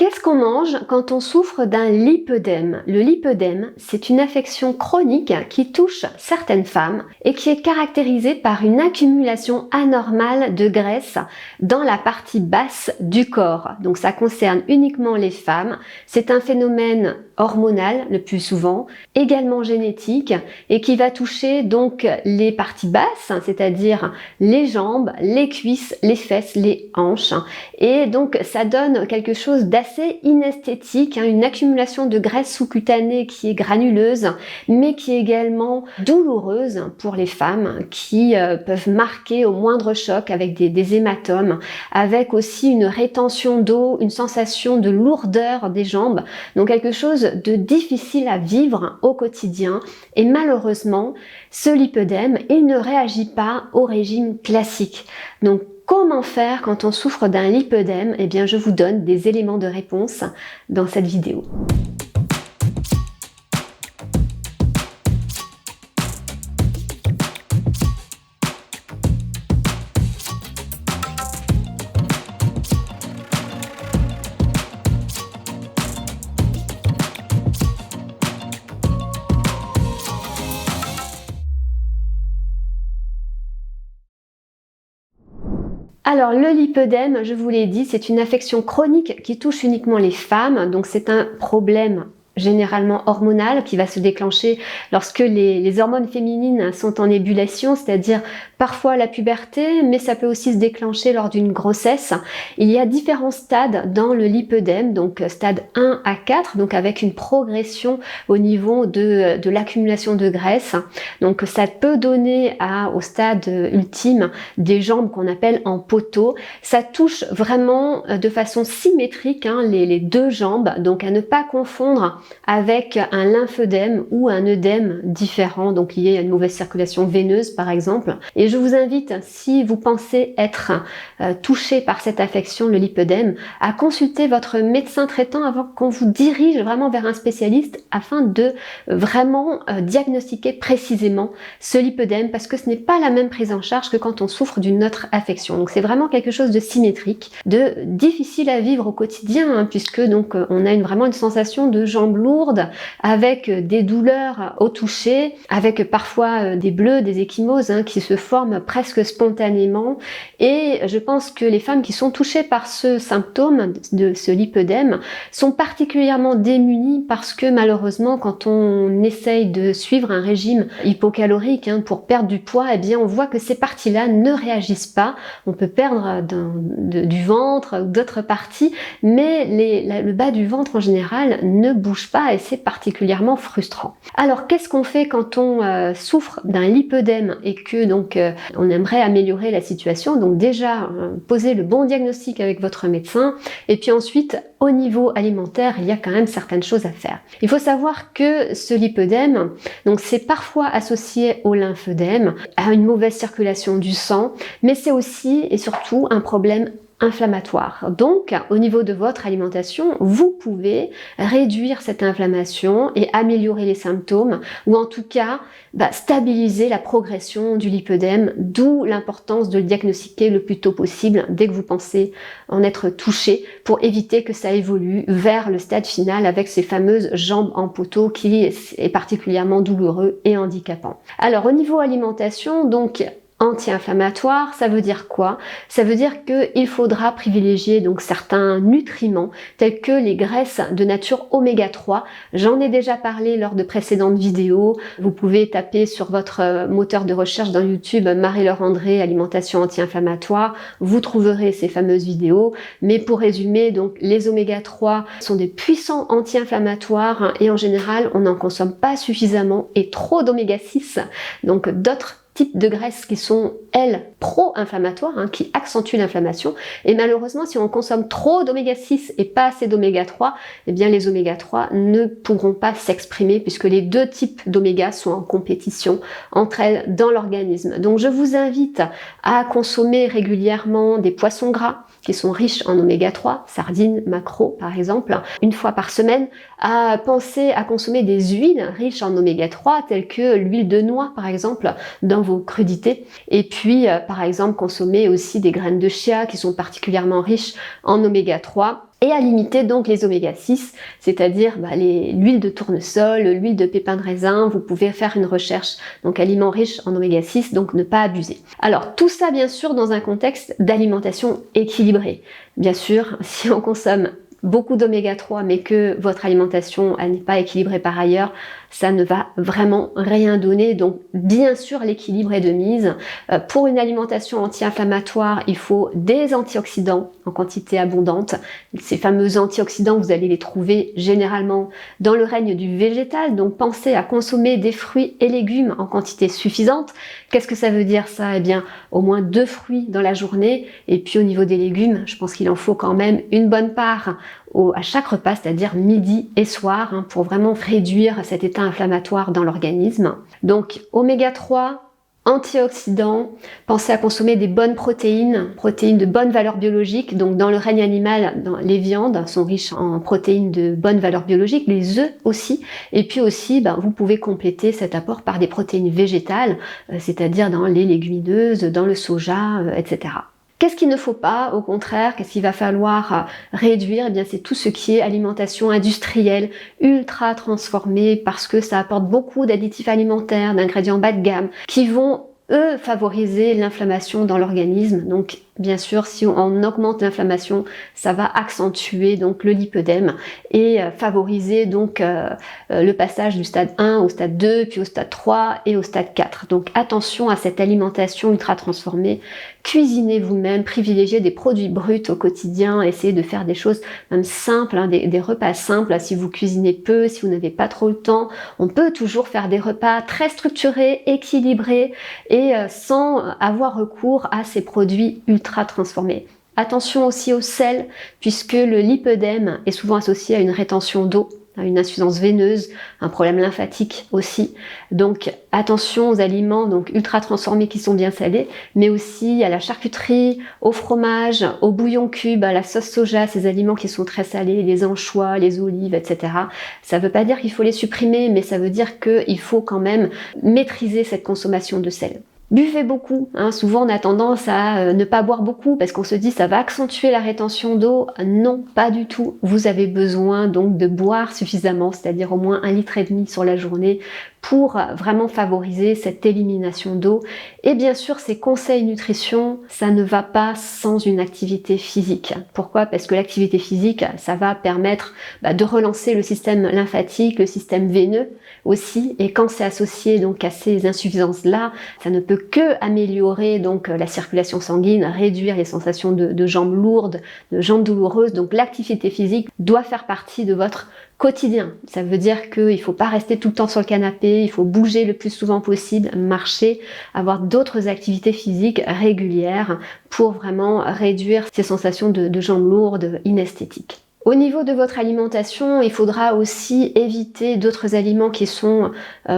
Qu'est-ce qu'on mange quand on souffre d'un lipœdème? Le lipœdème, c'est une affection chronique qui touche certaines femmes et qui est caractérisée par une accumulation anormale de graisse dans la partie basse du corps. Donc ça concerne uniquement les femmes. C'est un phénomène hormonal le plus souvent, également génétique et qui va toucher donc les parties basses, c'est-à-dire les jambes, les cuisses, les fesses, les hanches. Et donc ça donne quelque chose d'assez inesthétique, une accumulation de graisse sous-cutanée qui est granuleuse, mais qui est également douloureuse pour les femmes qui peuvent marquer au moindre choc avec des hématomes, avec aussi une rétention d'eau, une sensation de lourdeur des jambes, donc quelque chose de difficile à vivre au quotidien. Et malheureusement, ce lipœdème, il ne réagit pas au régime classique. Donc comment faire quand on souffre d'un lipœdème? Eh bien, je vous donne des éléments de réponse dans cette vidéo. Alors le lipœdème, je vous l'ai dit, c'est une affection chronique qui touche uniquement les femmes, donc c'est un problème généralement hormonal qui va se déclencher lorsque les hormones féminines sont en ébullition, c'est-à-dire parfois la puberté, mais ça peut aussi se déclencher lors d'une grossesse. Il y a différents stades dans le lipœdème, donc stade 1 à 4, donc avec une progression au niveau de l'accumulation de graisse. Donc ça peut donner au stade ultime des jambes qu'on appelle en poteau. Ça touche vraiment de façon symétrique les deux jambes, donc à ne pas confondre avec un lymphœdème ou un œdème différent, donc lié à une mauvaise circulation veineuse par exemple. Et je vous invite, si vous pensez être touché par cette affection, le lipœdème, à consulter votre médecin traitant avant qu'on vous dirige vraiment vers un spécialiste afin de vraiment diagnostiquer précisément ce lipœdème, parce que ce n'est pas la même prise en charge que quand on souffre d'une autre affection. Donc c'est vraiment quelque chose de symétrique, de difficile à vivre au quotidien, puisque donc on a vraiment une sensation de jambes lourdes, avec des douleurs au toucher, avec parfois des bleus, des ecchymoses qui se forment presque spontanément. Et je pense que les femmes qui sont touchées par ce symptôme de ce lipœdème sont particulièrement démunies, parce que malheureusement quand on essaye de suivre un régime hypocalorique pour perdre du poids, eh bien on voit que ces parties-là ne réagissent pas. On peut perdre du ventre ou d'autres parties, mais le bas du ventre en général ne bouge pas, et c'est particulièrement frustrant. Alors qu'est-ce qu'on fait quand on souffre d'un lipœdème et que donc on aimerait améliorer la situation? Donc déjà posez le bon diagnostic avec votre médecin, et puis ensuite au niveau alimentaire, il y a quand même certaines choses à faire. Il faut savoir que ce lipœdème, donc c'est parfois associé au lymphœdème, à une mauvaise circulation du sang, mais c'est aussi et surtout un problème inflammatoire. Donc, au niveau de votre alimentation, vous pouvez réduire cette inflammation et améliorer les symptômes, ou en tout cas stabiliser la progression du lipœdème, d'où l'importance de le diagnostiquer le plus tôt possible dès que vous pensez en être touché, pour éviter que ça évolue vers le stade final avec ces fameuses jambes en poteau qui est particulièrement douloureux et handicapant. Alors au niveau alimentation, donc anti-inflammatoire, ça veut dire quoi? Ça veut dire qu'il faudra privilégier donc certains nutriments tels que les graisses de nature oméga 3. J'en ai déjà parlé lors de précédentes vidéos. Vous pouvez taper sur votre moteur de recherche dans YouTube Marie-Laure André, alimentation anti-inflammatoire. Vous trouverez ces fameuses vidéos. Mais pour résumer, donc les oméga 3 sont des puissants anti-inflammatoires et en général, on n'en consomme pas suffisamment, et trop d'oméga 6, donc d'autres types de graisses qui sont, elles, pro-inflammatoires, qui accentuent l'inflammation. Et malheureusement, si on consomme trop d'oméga 6 et pas assez d'oméga 3, eh bien les oméga 3 ne pourront pas s'exprimer, puisque les deux types d'oméga sont en compétition entre elles dans l'organisme. Donc je vous invite à consommer régulièrement des poissons gras qui sont riches en oméga 3, sardines, maquereaux par exemple, une fois par semaine, à penser à consommer des huiles riches en oméga 3, telles que l'huile de noix par exemple, dans vos crudités. Et puis par exemple consommer aussi des graines de chia qui sont particulièrement riches en oméga 3. et à limiter donc les oméga 6, c'est-à-dire l'huile de tournesol, l'huile de pépins de raisin. Vous pouvez faire une recherche, donc aliments riches en oméga 6, donc ne pas abuser. Alors tout ça bien sûr dans un contexte d'alimentation équilibrée. Bien sûr, si on consomme beaucoup d'oméga 3 mais que votre alimentation n'est pas équilibrée par ailleurs, ça ne va vraiment rien donner. Donc bien sûr l'équilibre est de mise. Pour une alimentation anti-inflammatoire, il faut des antioxydants en quantité abondante. Ces fameux antioxydants, vous allez les trouver généralement dans le règne du végétal, donc pensez à consommer des fruits et légumes en quantité suffisante. Qu'est-ce que ça veut dire ça? Eh bien au moins 2 fruits dans la journée, et puis au niveau des légumes, je pense qu'il en faut quand même une bonne part à chaque repas, c'est-à-dire midi et soir, pour vraiment réduire cet état inflammatoire dans l'organisme. Donc oméga 3, antioxydants, pensez à consommer des bonnes protéines de bonne valeur biologique. Donc dans le règne animal, les viandes sont riches en protéines de bonne valeur biologique, les œufs aussi. Et puis aussi, vous pouvez compléter cet apport par des protéines végétales, c'est-à-dire dans les légumineuses, dans le soja, etc. Qu'est-ce qu'il ne faut pas, au contraire, qu'est-ce qu'il va falloir réduire? Eh bien, c'est tout ce qui est alimentation industrielle, ultra transformée, parce que ça apporte beaucoup d'additifs alimentaires, d'ingrédients bas de gamme, qui vont, eux, favoriser l'inflammation dans l'organisme. Donc, bien sûr, si on augmente l'inflammation, ça va accentuer donc le lipœdème et favoriser donc le passage du stade 1 au stade 2, puis au stade 3 et au stade 4. Donc attention à cette alimentation ultra transformée. Cuisinez vous-même, privilégiez des produits bruts au quotidien, essayez de faire des choses même simples, des repas simples. Si vous cuisinez peu, si vous n'avez pas trop le temps, on peut toujours faire des repas très structurés, équilibrés et sans avoir recours à ces produits ultra transformés. Attention aussi au sel, puisque le lipœdème est souvent associé à une rétention d'eau, à une insuffisance veineuse, un problème lymphatique aussi. Donc attention aux aliments donc ultra transformés qui sont bien salés, mais aussi à la charcuterie, au fromage, au bouillon cube, à la sauce soja, ces aliments qui sont très salés, les anchois, les olives, etc. Ça ne veut pas dire qu'il faut les supprimer, mais ça veut dire qu'il faut quand même maîtriser cette consommation de sel. Buvez beaucoup, souvent on a tendance à ne pas boire beaucoup parce qu'on se dit ça va accentuer la rétention d'eau. Non, pas du tout. Vous avez besoin donc de boire suffisamment, c'est-à-dire au moins 1,5 litre sur la journée pour vraiment favoriser cette élimination d'eau. Et bien sûr, ces conseils nutrition, ça ne va pas sans une activité physique. Pourquoi? Parce que l'activité physique, ça va permettre de relancer le système lymphatique, le système veineux aussi. Et quand c'est associé donc à ces insuffisances-là, ça ne peut que améliorer donc la circulation sanguine, réduire les sensations de jambes lourdes, de jambes douloureuses. Donc l'activité physique doit faire partie de votre quotidien. Ça veut dire qu'il ne faut pas rester tout le temps sur le canapé, il faut bouger le plus souvent possible, marcher, avoir d'autres activités physiques régulières pour vraiment réduire ces sensations de jambes lourdes, inesthétiques. Au niveau de votre alimentation, il faudra aussi éviter d'autres aliments qui sont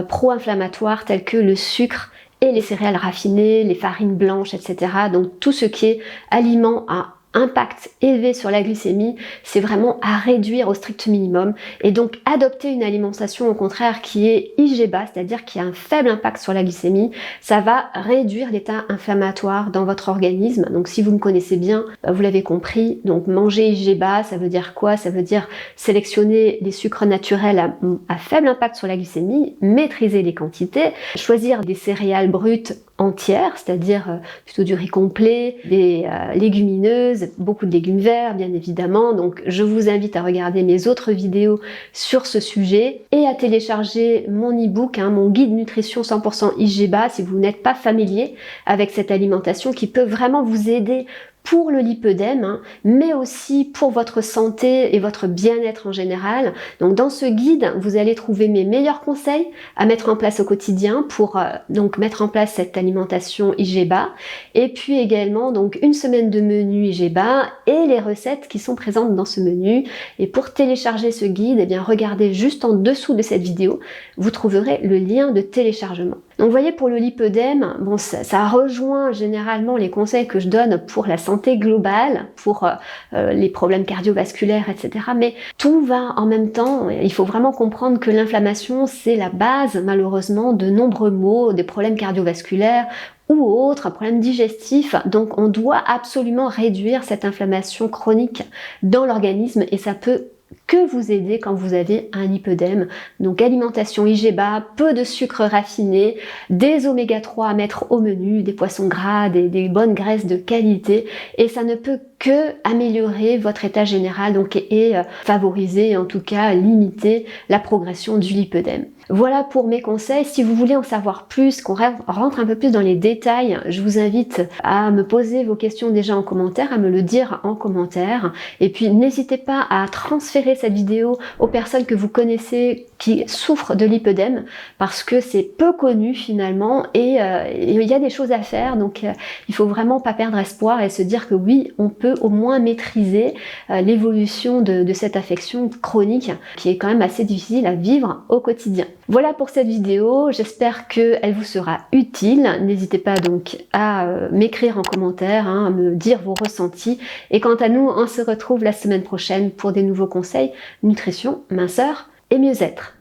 pro-inflammatoires tels que le sucre et les céréales raffinées, les farines blanches, etc. Donc tout ce qui est aliment à impact élevé sur la glycémie, c'est vraiment à réduire au strict minimum et donc adopter une alimentation au contraire qui est IG bas, c'est-à-dire qui a un faible impact sur la glycémie. Ça va réduire l'état inflammatoire dans votre organisme. Donc si vous me connaissez bien, vous l'avez compris, donc manger IG bas, ça veut dire quoi? Ça veut dire sélectionner les sucres naturels à faible impact sur la glycémie, maîtriser les quantités, choisir des céréales brutes entières, c'est-à-dire plutôt du riz complet, des légumineuses, beaucoup de légumes verts bien évidemment. Donc je vous invite à regarder mes autres vidéos sur ce sujet et à télécharger mon e-book, mon guide nutrition 100% IG bas si vous n'êtes pas familier avec cette alimentation qui peut vraiment vous aider pour le lipœdème, mais aussi pour votre santé et votre bien-être en général. Donc dans ce guide, vous allez trouver mes meilleurs conseils à mettre en place au quotidien pour donc mettre en place cette alimentation IG bas, et puis également donc une semaine de menu IG bas et les recettes qui sont présentes dans ce menu. Et pour télécharger ce guide, eh bien regardez juste en dessous de cette vidéo, vous trouverez le lien de téléchargement. Donc vous voyez, pour le lipœdème, bon, ça rejoint généralement les conseils que je donne pour la santé globale, pour les problèmes cardiovasculaires, etc. Mais tout va en même temps. Il faut vraiment comprendre que l'inflammation, c'est la base, malheureusement, de nombreux maux, des problèmes cardiovasculaires ou autres, problèmes digestifs. Donc on doit absolument réduire cette inflammation chronique dans l'organisme et ça peut que vous aider quand vous avez un lipœdème. Donc alimentation IG bas, peu de sucre raffiné, des oméga 3 à mettre au menu, des poissons gras, des bonnes graisses de qualité, et ça ne peut que améliorer votre état général donc, et favoriser, en tout cas limiter la progression du lipœdème. Voilà pour mes conseils. Si vous voulez en savoir plus, qu'on rentre un peu plus dans les détails, je vous invite à me poser vos questions déjà en commentaire, à me le dire en commentaire. Et puis n'hésitez pas à transférer cette vidéo aux personnes que vous connaissez qui souffrent de lipœdème, parce que c'est peu connu finalement et il y a des choses à faire. Donc il faut vraiment pas perdre espoir et se dire que oui, on peut au moins maîtriser l'évolution de cette affection chronique qui est quand même assez difficile à vivre au quotidien. Voilà pour cette vidéo, j'espère qu'elle vous sera utile. N'hésitez pas donc à m'écrire en commentaire, à me dire vos ressentis. Et quant à nous, on se retrouve la semaine prochaine pour des nouveaux conseils nutrition, minceur et mieux-être.